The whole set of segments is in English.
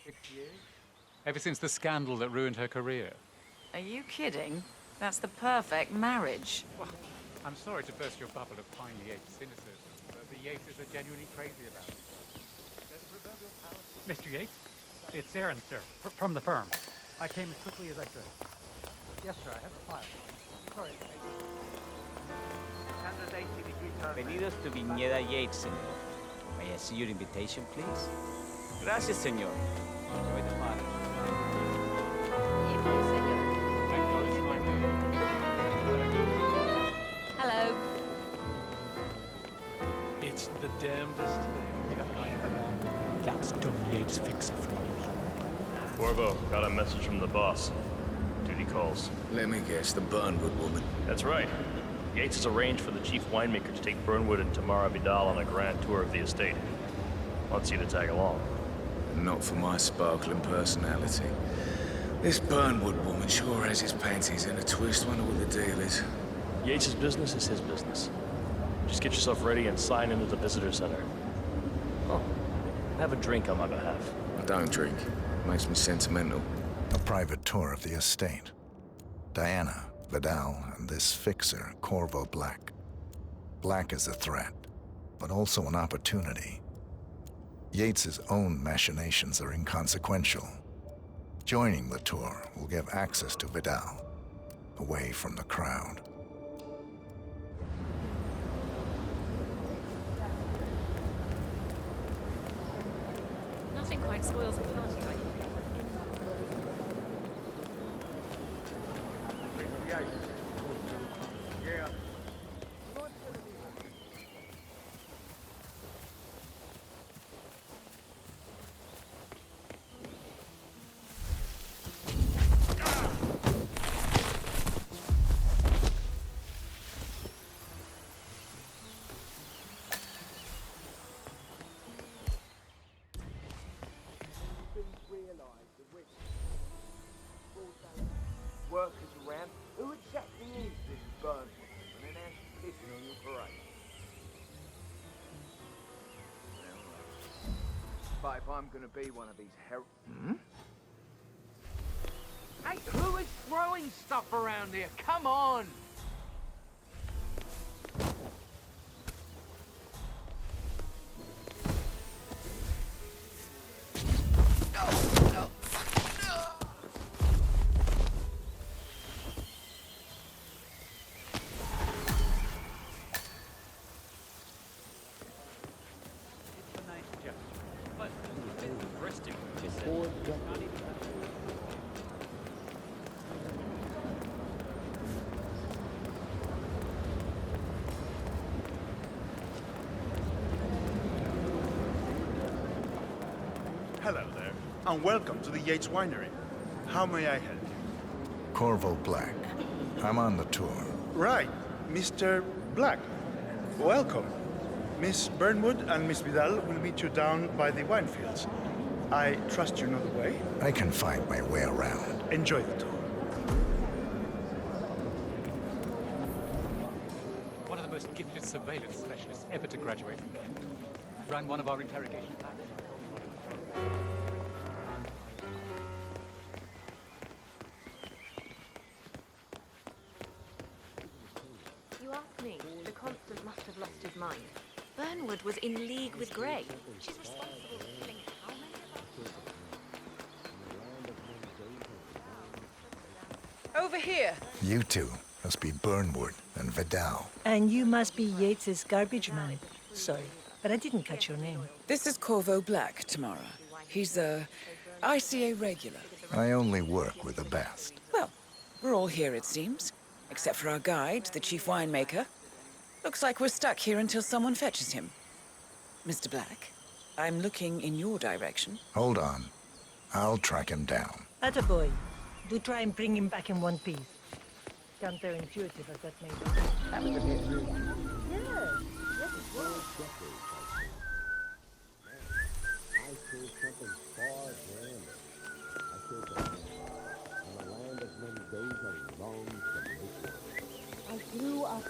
6 years? Ever since the scandal that ruined her career. Are you kidding? That's the perfect marriage. Well, I'm sorry to burst your bubble of Pine Yates cynicism, but the Yateses are genuinely crazy about it. There's a proverbial power. Mr. Yates? It's Aaron, sir, from the firm. I came as quickly as I could. Yes, sir, I have a file. Sorry. Bienvenidos to Viñeda Yates, señor. May I see your invitation, please? Gracias, señor. Enjoy the party. Hello. It's the damnedest thing I ever done. That's Don Yates' fixer for you. Corvo, got a message from the boss. Duty calls. Let me guess, the Burnwood woman. That's right. Yates has arranged for the chief winemaker to take Burnwood and Tamara Vidal on a grand tour of the estate. Wants you to tag along. Not for my sparkling personality. This Burnwood woman sure has his panties in a twist. Wonder what the deal is. Yates' business is his business. Just get yourself ready and sign into the visitor center. Oh, have a drink on my behalf. I don't drink. Makes me sentimental. A private tour of the estate. Diana, Vidal, and this fixer, Corvo Black. Black is a threat, but also an opportunity. Yates's own machinations are inconsequential. Joining the tour will give access to Vidal, away from the crowd. Nothing quite spoils a party like workers around. Who exactly is this Burnwood? And then she's pissing on your parade. But if I'm gonna be one of these heralds... Hey, who is throwing stuff around here? Come on! Hello there, and welcome to the Yates Winery. How may I help you? Corvo Black. I'm on the tour. Right, Mr. Black. Welcome. Miss Burnwood and Miss Vidal will meet you down by the wine fields. I trust you know the way. I can find my way around. Enjoy the tour. One of the most gifted surveillance specialists ever to graduate from Kent. Ran one of our interrogation labs. You ask me, the Constant must have lost his mind. Burnwood was in league with Grey. She's responsible for killing how many of us? Over here. You two must be Burnwood and Vidal. And you must be Yates's garbage man. Sorry, but I didn't catch your name. This is Corvo Black, Tamara. He's a ICA regular. I only work with the best. Well, we're all here, it seems. Except for our guide, the chief winemaker. Looks like we're stuck here until someone fetches him. Mr. Black, I'm looking in your direction. Hold on. I'll track him down. Attaboy. Do try and bring him back in one piece. Counterintuitive as that may be. That was a bit... Yeah. Yes, it was. I say something far grander. I say something on the land of Mendoza longs to make it. I grew up.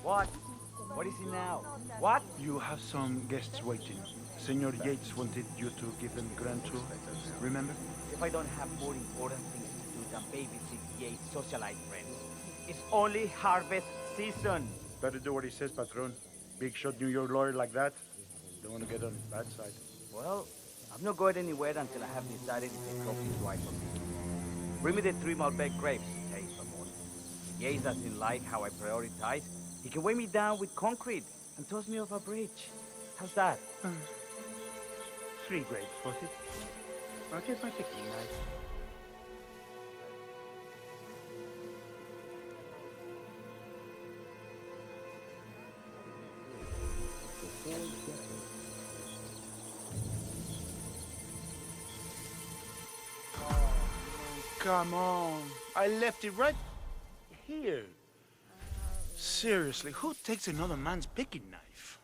What? What is it now? What? You have some guests waiting. Senor Yates wanted you to give them grand tour. Remember? If I don't have more important things to do than babysit Yates' socialite friends. It's only harvest season. Better do what he says, Patron. Big shot New York lawyer like that. Don't want to get on his bad side. Well, I'm not going anywhere until I have decided if the coffee is right for me. Bring me the 3 Malbec grapes, taste for more. If Yates doesn't like how I prioritize, he can weigh me down with concrete and toss me off a bridge. How's that? 3 grapes, was it? I'll get my picking knife. Come on. I left it right here. Seriously, who takes another man's picking knife?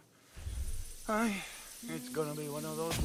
It's gonna be one of those.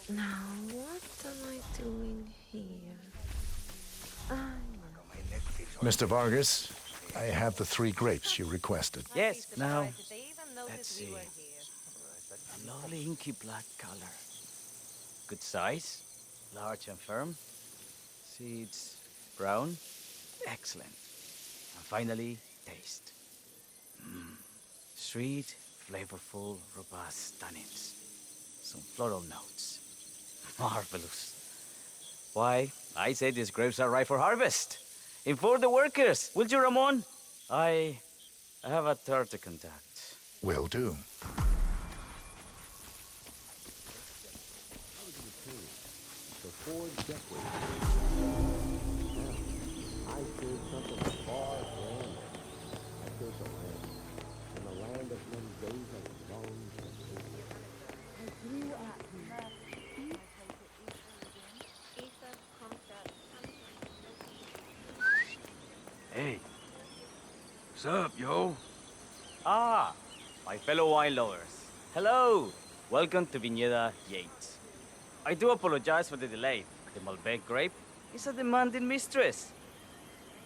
Now, what am I doing here? Mr. Vargas, I have the 3 grapes you requested. Yes, now, let's see. A lovely inky black color. Good size, large and firm. Seeds brown, excellent. And finally, taste. Sweet, flavorful, robust tannins. Some floral notes. Marvelous. Why, I say these grapes are ripe for harvest. Inform the workers, will you, Ramon? I have a third to contact. Will do. For 4 decades, I killed something far grander. I killed the land. In the land of Mendoza long I grew up Hey. What's up, yo? Ah, my fellow wine lovers. Hello. Welcome to Vineyard Yates. I do apologize for the delay. The Malbec grape is a demanding mistress.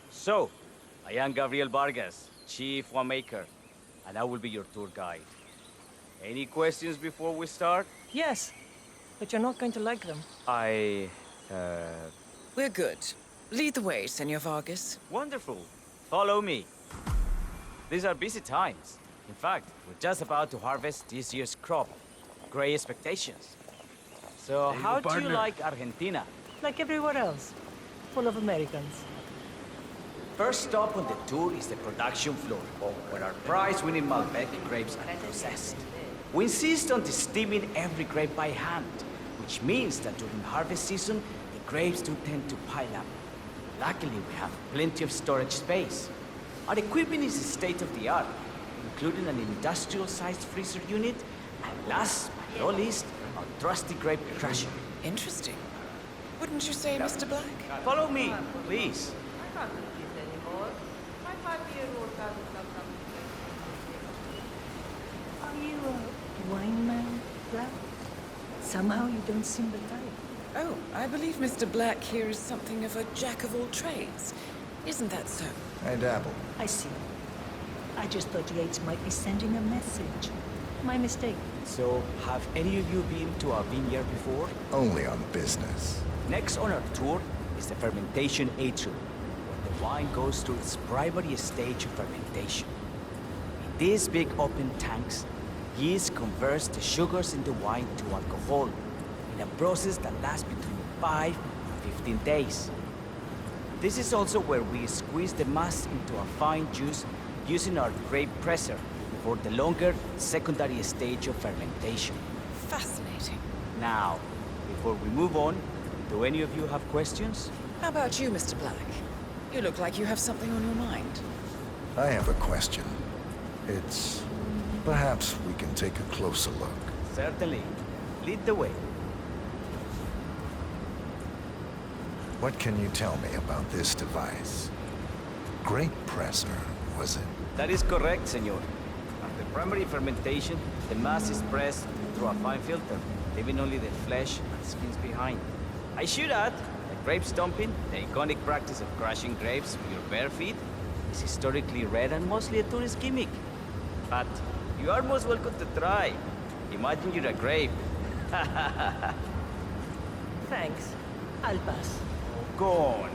So, I am Gabriel Vargas, Chief Winemaker, and I will be your tour guide. Any questions before we start? Yes, but you're not going to like them. We're good. Lead the way, Senor Vargas. Wonderful. Follow me. These are busy times. In fact, we're just about to harvest this year's crop. Great expectations. So, how do you like Argentina? Like everywhere else. Full of Americans. First stop on the tour is the production floor, where our prize-winning Malbec grapes are processed. We insist on steaming every grape by hand, which means that during harvest season, the grapes do tend to pile up. Luckily, we have plenty of storage space. Our equipment is state-of-the-art, including an industrial-sized freezer unit, and last but not least, our trusty grape crusher. Interesting. Wouldn't you say, Mr. Black? Follow me, please. I can't do this anymore. My 5-year-old doesn't have something to You a wine man, Black? Somehow you don't seem the type. Oh, I believe Mr. Black here is something of a jack of all trades. Isn't that so? I dabble. I see. I just thought Yates might be sending a message. My mistake. So, have any of you been to our vineyard before? Only on business. Next on our tour is the fermentation atrium, where the wine goes through its primary stage of fermentation. In these big open tanks, yeast converts the sugars in the wine to alcohol in a process that lasts between 5 and 15 days. This is also where we squeeze the mass into a fine juice using our grape presser for the longer secondary stage of fermentation. Fascinating. Now, before we move on, do any of you have questions? How about you, Mr. Black? You look like you have something on your mind. I have a question. It's... perhaps we can take a closer look. Certainly. Lead the way. What can you tell me about this device? Grape presser, was it? That is correct, senor. After primary fermentation, the mass is pressed through a fine filter, leaving only the flesh and skins behind. I should add that grape stomping, the iconic practice of crushing grapes with your bare feet, is historically rare and mostly a tourist gimmick. But you are most welcome to try. Imagine you're a grape. Thanks. I'll pass. Go on.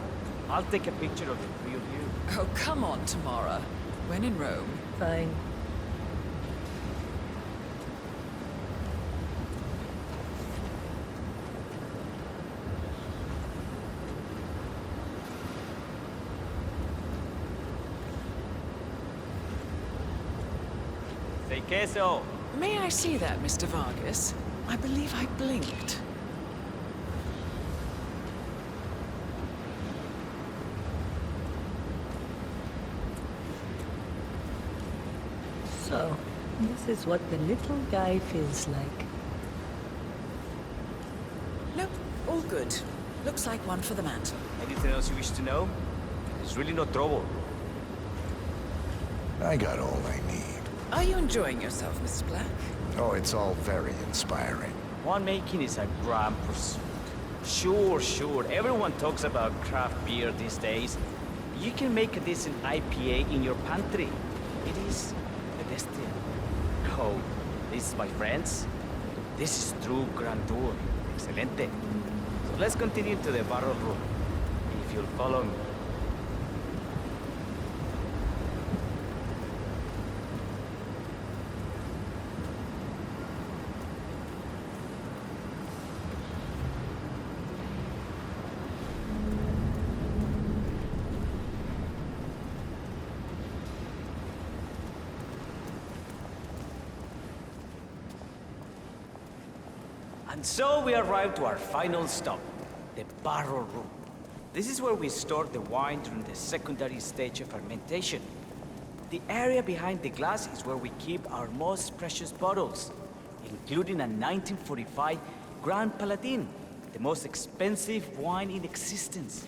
I'll take a picture of the three of you. Oh, come on, Tamara. When in Rome. Fine. Say queso. May I see that, Mr. Vargas? I believe I blinked. So, this is what the little guy feels like. Nope, all good. Looks like one for the mantle. Anything else you wish to know? There's really no trouble. I got all I need. Are you enjoying yourself, Mr. Black? Oh, it's all very inspiring. Winemaking is a grand pursuit. Sure. Everyone talks about craft beer these days. You can make a decent IPA in your pantry. It is pedestrian. Oh, this, my friends, this is true grandeur. Excelente. So let's continue to the barrel room, if you'll follow me. And so we arrived to our final stop, the barrel room. This is where we store the wine during the secondary stage of fermentation. The area behind the glass is where we keep our most precious bottles, including a 1945 Grand Paladin, the most expensive wine in existence.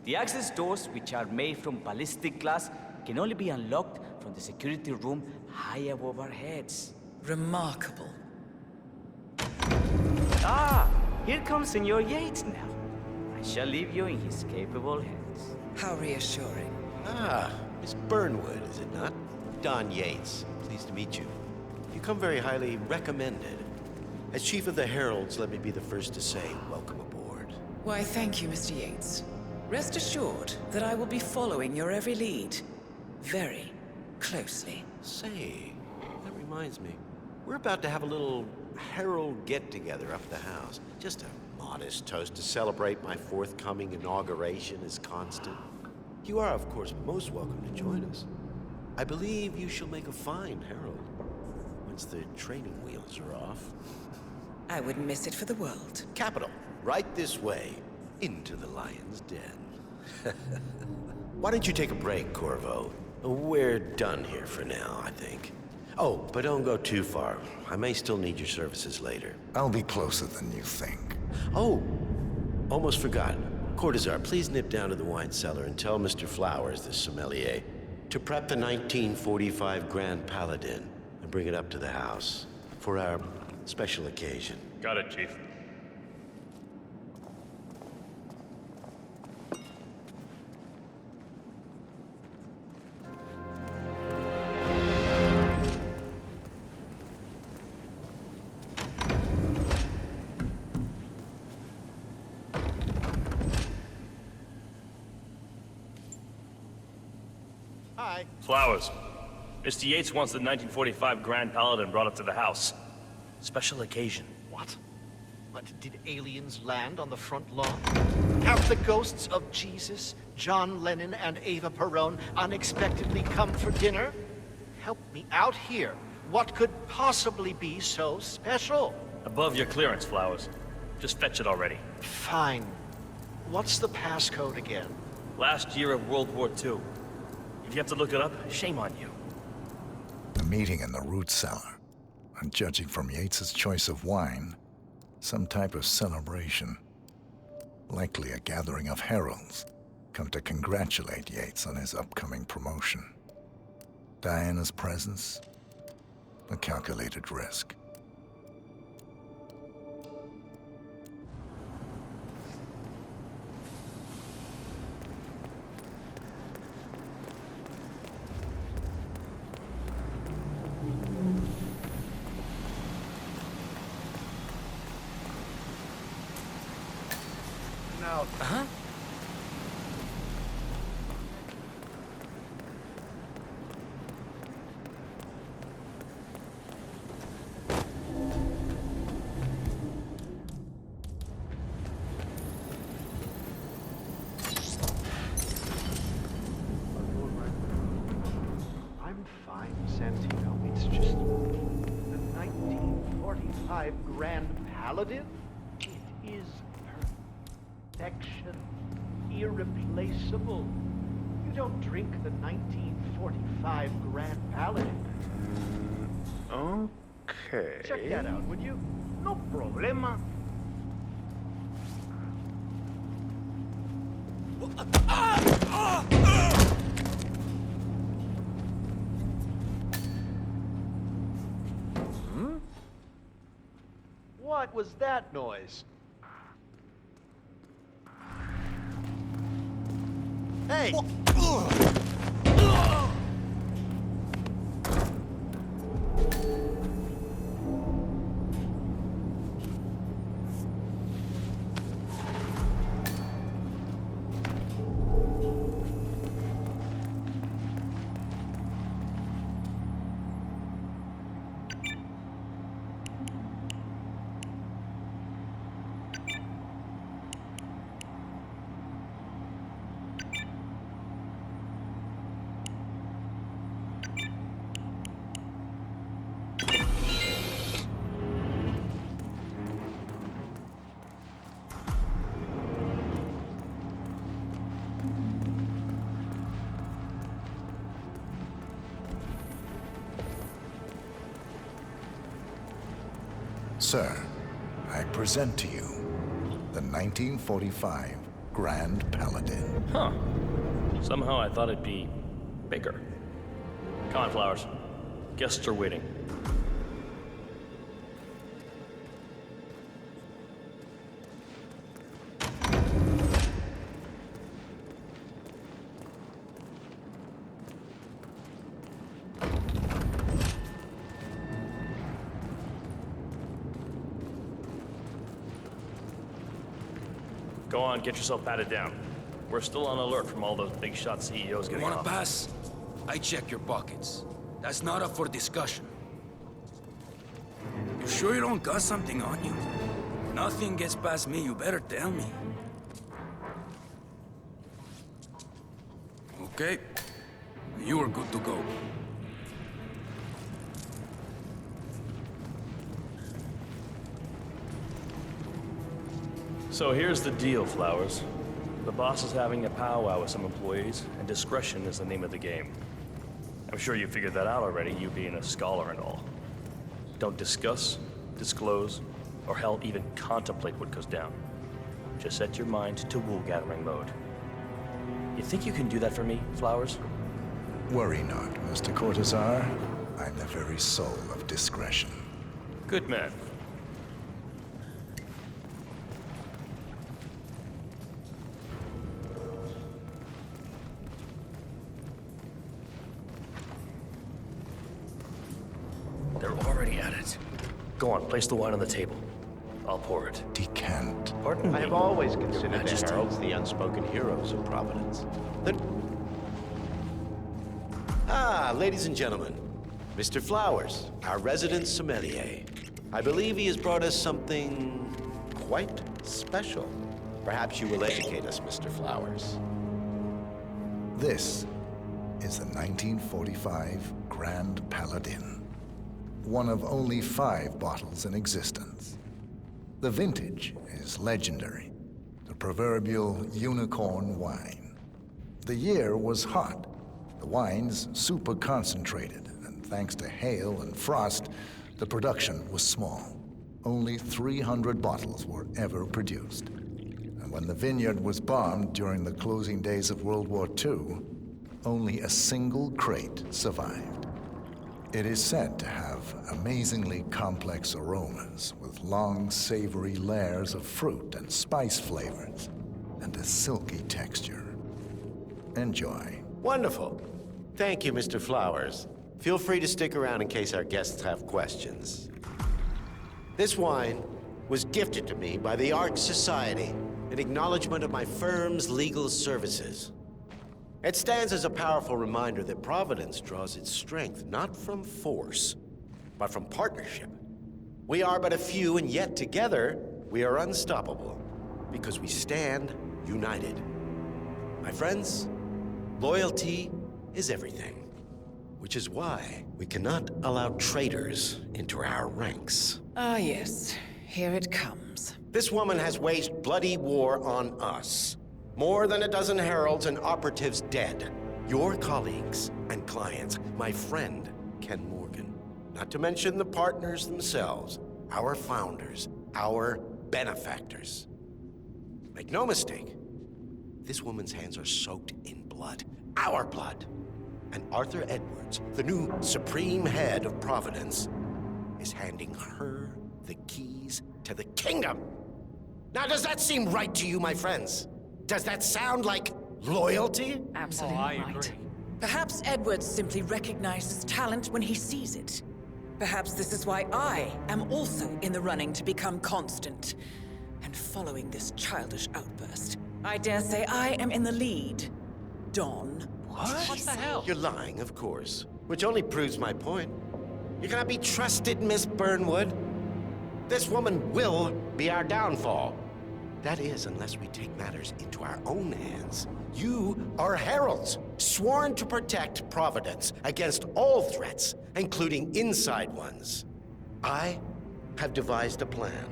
The access doors, which are made from ballistic glass, can only be unlocked from the security room high above our heads. Remarkable. Ah, here comes Senor Yates now. I shall leave you in his capable hands. How reassuring. Ah, Miss Burnwood, is it not? Don Yates. Pleased to meet you. You come very highly recommended. As chief of the heralds, let me be the first to say welcome aboard. Why, thank you, Mr. Yates. Rest assured that I will be following your every lead. Very closely. Say, that reminds me. We're about to have a little herald get-together up at the house. Just a modest toast to celebrate my forthcoming inauguration as constant. You are, of course, most welcome to join us. I believe you shall make a fine herald once the training wheels are off. I wouldn't miss it for the world. Capital. Right this way, into the lion's den. Why don't you take a break, Corvo? We're done here for now, I think. Oh, but don't go too far. I may still need your services later. I'll be closer than you think. Oh, almost forgot. Cortazar, please nip down to the wine cellar and tell Mr. Flowers, the sommelier, to prep the 1945 Grand Paladin and bring it up to the house for our special occasion. Got it, Chief. Hi. Flowers. Mr. Yates wants the 1945 Grand Paladin brought up to the house. Special occasion. What? What, did aliens land on the front lawn? Have the ghosts of Jesus, John Lennon, and Eva Perón unexpectedly come for dinner? Help me out here. What could possibly be so special? Above your clearance, Flowers. Just fetch it already. Fine. What's the passcode again? Last year of World War II. If you have to look it up, shame on you. A meeting in the root cellar, and judging from Yates's choice of wine, some type of celebration. Likely a gathering of heralds, come to congratulate Yates on his upcoming promotion. Diana's presence, a calculated risk. Huh? I'm fine, Santino. It's just the 1945 Grand Paladin. It is perfection, irreplaceable. You don't drink the 1945 Grand Paladin. Okay. Check that out, would you? No problema. What was that noise? Hey! Sir, I present to you the 1945 Grand Paladin. Huh. Somehow I thought it'd be bigger. Come on, Flowers. Guests are waiting. Go on, get yourself patted down. We're still on alert from all those big shot CEOs getting Wanna off. pass? I check your pockets. That's not up for discussion. You sure you don't got something on you? Nothing gets past me, you better tell me. Okay. You are good to go. So here's the deal, Flowers. The boss is having a powwow with some employees, and discretion is the name of the game. I'm sure you figured that out already, you being a scholar and all. Don't discuss, disclose, or hell, even contemplate what goes down. Just set your mind to wool-gathering mode. You think you can do that for me, Flowers? Worry not, Mr. Cortazar. I'm the very soul of discretion. Good man. They're already at it. Go on, place the wine on the table. I'll pour it. Decant. Pardon me. I have always considered the Majesty. heralds the unspoken heroes of Providence. Ladies and gentlemen, Mr. Flowers, our resident sommelier. I believe he has brought us something quite special. Perhaps you will educate us, Mr. Flowers. This is the 1945 Grand Paladin. One of only 5 bottles in existence. The vintage is legendary. The proverbial unicorn wine. The year was hot. The wine's super concentrated, and thanks to hail and frost, the production was small. Only 300 bottles were ever produced. And when the vineyard was bombed during the closing days of World War II, only a single crate survived. It is said to have amazingly complex aromas with long, savory layers of fruit and spice flavors, and a silky texture. Enjoy. Wonderful. Thank you, Mr. Flowers. Feel free to stick around in case our guests have questions. This wine was gifted to me by the Arch Society in acknowledgement of my firm's legal services. It stands as a powerful reminder that Providence draws its strength not from force, but from partnership. We are but a few, and yet together we are unstoppable because we stand united. My friends, loyalty is everything, which is why we cannot allow traitors into our ranks. Ah, yes. Here it comes. This woman has waged bloody war on us. More than a dozen heralds and operatives dead. Your colleagues and clients, my friend, Ken Morgan. Not to mention the partners themselves, our founders, our benefactors. Make no mistake, this woman's hands are soaked in blood. Our blood. And Arthur Edwards, the new supreme head of Providence, is handing her the keys to the kingdom. Now, does that seem right to you, my friends? Does that sound like loyalty? Absolutely I right. agree. Perhaps Edwards simply recognizes talent when he sees it. Perhaps this is why I am also in the running to become constant. And following this childish outburst, I dare say I am in the lead. Don. What the hell? You're lying, of course, which only proves my point. You cannot be trusted, Miss Burnwood. This woman will be our downfall. That is, unless we take matters into our own hands. You are heralds, sworn to protect Providence against all threats, including inside ones. I have devised a plan.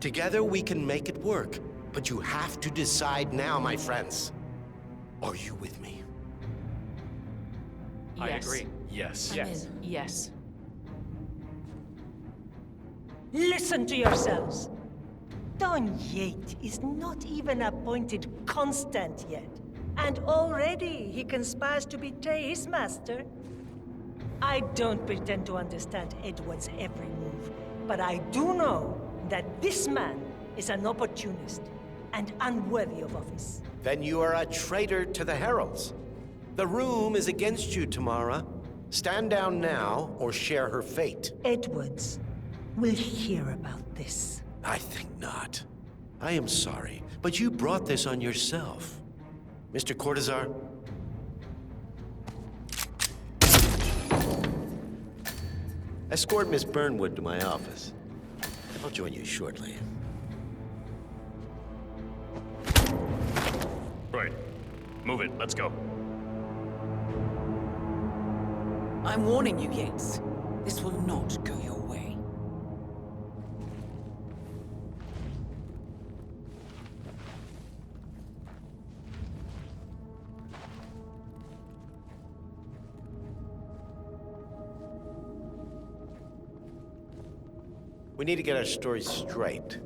Together we can make it work, but you have to decide now, my friends. Are you with me? I Yes. agree. Yes. Yes. Yes. Listen to yourselves. Don Yates is not even appointed constant yet. And already he conspires to betray his master. I don't pretend to understand Edward's every move, but I do know that this man is an opportunist and unworthy of office. Then you are a traitor to the heralds. The room is against you, Tamara. Stand down now or share her fate. Edwards will hear about this. I think not. I am sorry, but you brought this on yourself. Mr. Cortazar? Escort Miss Burnwood to my office. I'll join you shortly. Right. Move it. Let's go. I'm warning you, Yates. This will not go your way. We need to get our story straight.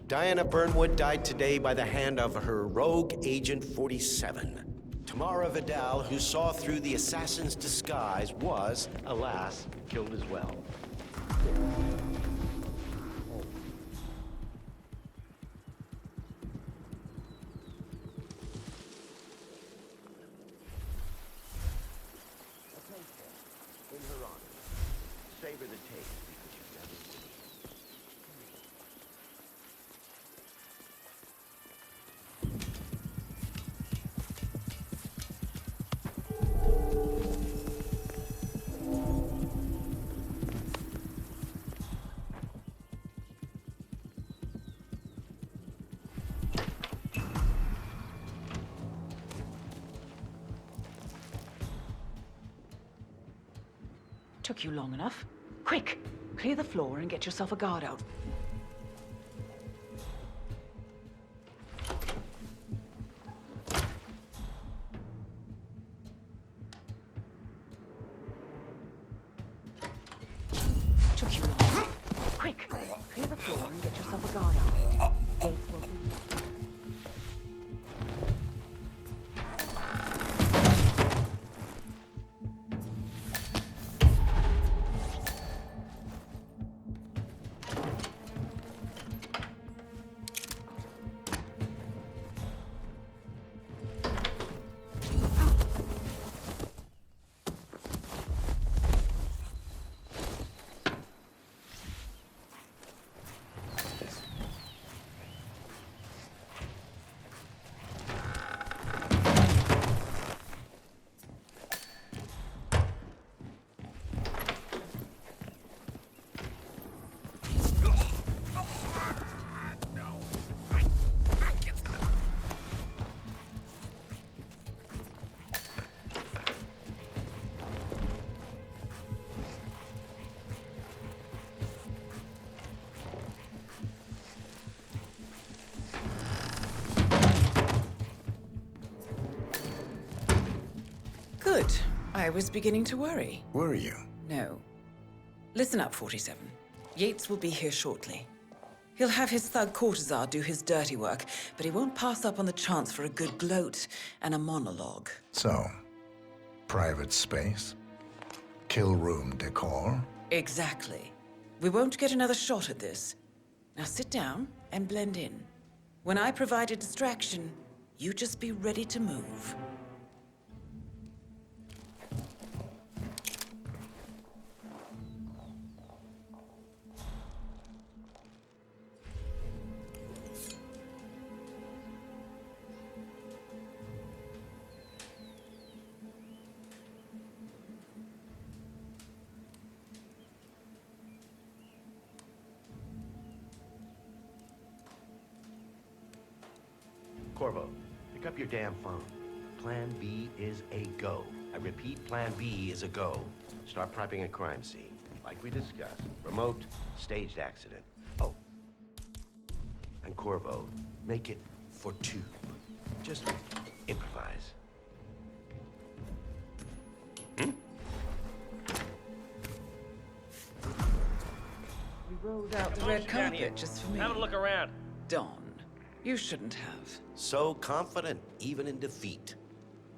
Diana Burnwood died today by the hand of her rogue Agent 47, Tamara Vidal, who saw through the assassin's disguise, was, alas, killed as well. In her honor, savor the taste because you've never seen. Took you long enough. Quick! Clear the floor and get yourself a guard out. Took you long. Quick! Clear the floor and get yourself a guard out. Gates will be... Good. I was beginning to worry. Were you? No. Listen up, 47. Yates will be here shortly. He'll have his thug courtesan do his dirty work, but he won't pass up on the chance for a good gloat and a monologue. So, private space? Kill room decor? Exactly. We won't get another shot at this. Now sit down and blend in. When I provide a distraction, you just be ready to move. Corvo, pick up your damn phone. Plan B is a go. I repeat, Plan B is a go. Start prepping a crime scene. Like we discussed. Remote, staged accident. Oh. And Corvo, make it for two. Just improvise. We rolled out the red carpet just for me. Have a look around. Don, you shouldn't have. So confident, even in defeat.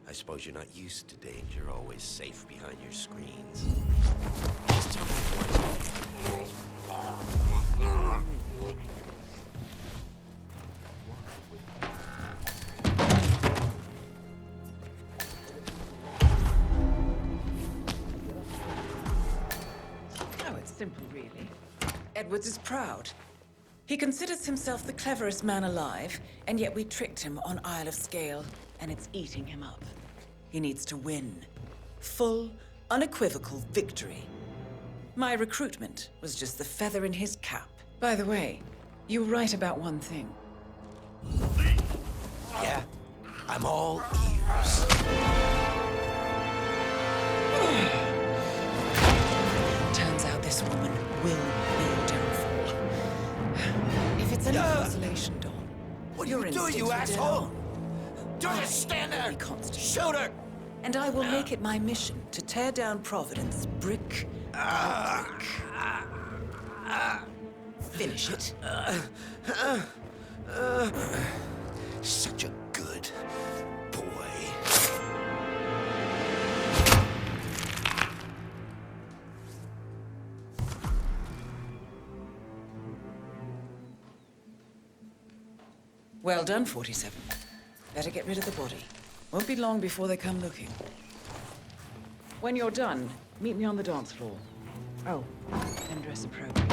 I suppose you're not used to danger, always safe behind your screens. Just tell me once. Oh, it's simple, really. Edwards is proud. He considers himself the cleverest man alive, and yet we tricked him on Isle of Scale, and it's eating him up. He needs to win. Full, unequivocal victory. My recruitment was just the feather in his cap. By the way, you were right about one thing. Yeah, I'm all ears. Turns out this woman will be your downfall. If it's any consolation, Don. What are you doing, you asshole? Do you stand there? Shoot her! And I will make it my mission to tear down Providence brick by brick. Finish it. Such a good boy. Well done, 47. Better get rid of the body. Won't be long before they come looking. When you're done, meet me on the dance floor. Oh, and dress appropriately.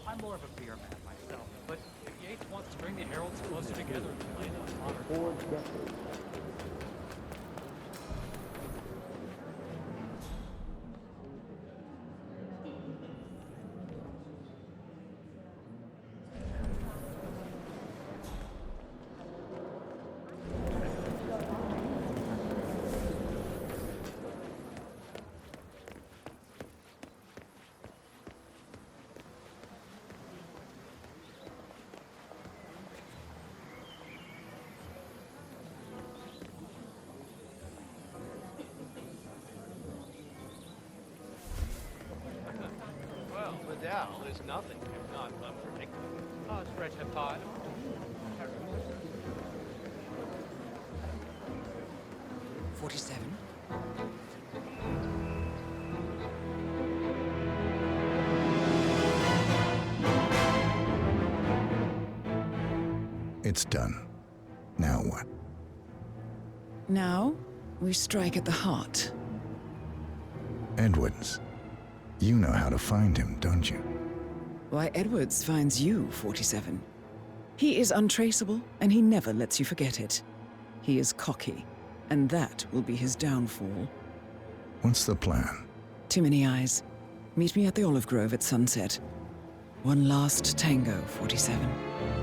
I'm more of a beer man myself, but if Yates wants to bring the heralds closer together and play on modern... Vidal is nothing if not unpredictable. Oh, stretch apart. 47. It's done. Now what? Now, we strike at the heart. Edwards. You know how to find him, don't you? Why, Edwards finds you, 47. He is untraceable, and he never lets you forget it. He is cocky, and that will be his downfall. What's the plan? Too many eyes. Meet me at the Olive Grove at sunset. One last tango, 47.